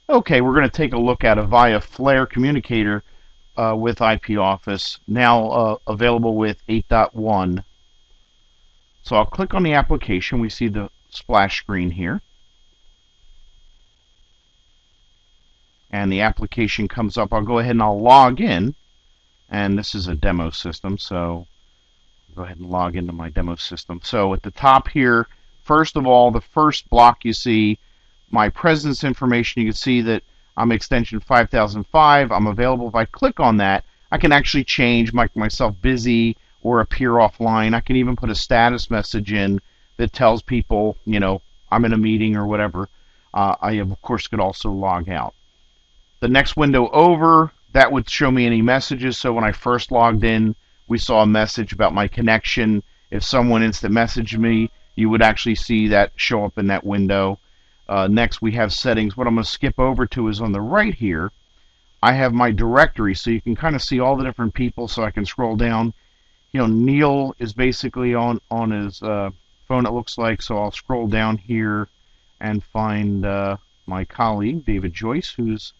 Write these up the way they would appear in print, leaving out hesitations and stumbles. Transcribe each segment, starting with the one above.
Okay, we're going to take a look at Avaya Flare Communicator with IP Office, now available with 8.1. So I'll click on the application. We see the splash screen here. And the application comes up. I'll go ahead and I'll log in. And this is a demo system, so I'll go ahead and log into my demo system. So at the top here, first of all, the first block you see, my presence information. You can see that I'm extension 5005. I'm available. If I click on that, I can actually change, make myself busy or appear offline. I can even put a status message in that tells people, I'm in a meeting or whatever. I, of course, could also log out. The next window over, that would show me any messages. So when I first logged in, we saw a message about my connection. If someone instant messaged me, you would actually see that show up in that window. Next, we have settings. What I'm going to skip over to is on the right here, I have my directory, so you can kind of see all the different people, so I can scroll down. Neil is basically on his phone, it looks like, so I'll scroll down here and find my colleague, David Joyce, who's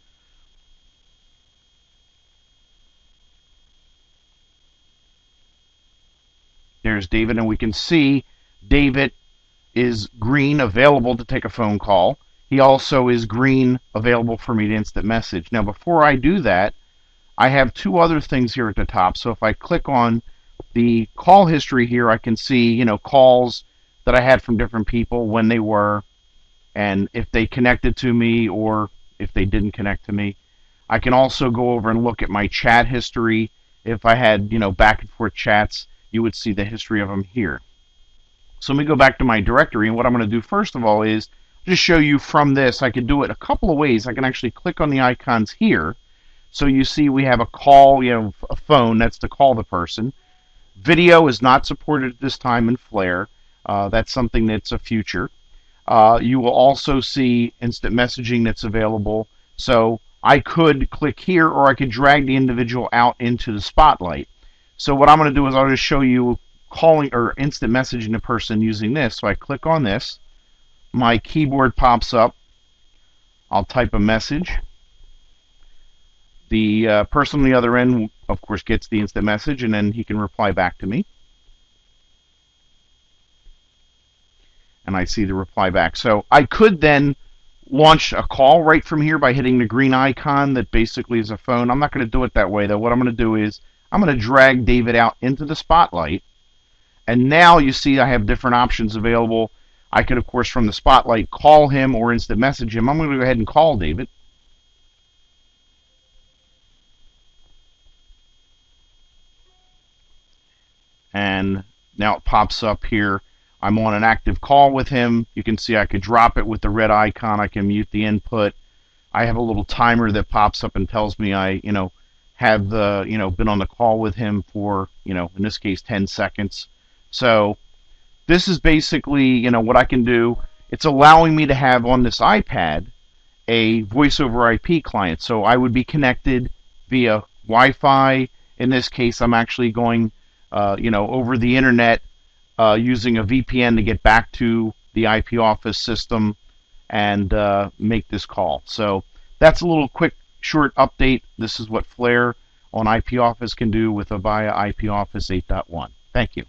there's David, and we can see David is green, available to take a phone call. He also is green, available for me to instant message. Now, before I do that, I have two other things here at the top. So if I click on the call history here, I can see, calls that I had from different people, when they were, and if they connected to me or if they didn't connect to me. I can also go over and look at my chat history. If I had, back and forth chats, you would see the history of them here. So let me go back to my directory, and what I'm going to do first of all is just show you from this. I can do it a couple of ways. I can actually click on the icons here. So you see we have a call, a phone, that's to call the person. Video is not supported at this time in Flare. That's something that's a future. You will also see instant messaging that's available. So I could click here, or I could drag the individual out into the spotlight. So what I'm going to do is I'll just show you calling or instant messaging a person using this. So I click on this, my keyboard pops up, I'll type a message. The person on the other end, of course, gets the instant message, and then he can reply back to me. And I see the reply back. So I could then launch a call right from here by hitting the green icon that basically is a phone. I'm not going to do it that way, though. What I'm going to do is I'm going to drag David out into the spotlight. And now you see I have different options available. I could, of course, from the spotlight, call him or instant message him. I'm going to go ahead and call David. And now it pops up here. I'm on an active call with him. You can see I could drop it with the red icon. I can mute the input. I have a little timer that pops up and tells me I, have been on the call with him for, in this case, 10 seconds. So this is basically, what I can do. It's allowing me to have on this iPad a voice over IP client. So I would be connected via Wi-Fi. In this case, I'm actually going, over the internet using a VPN to get back to the IP Office system and make this call. So that's a little quick, short update. This is what Flare on IP Office can do with Avaya IP Office 8.1. Thank you.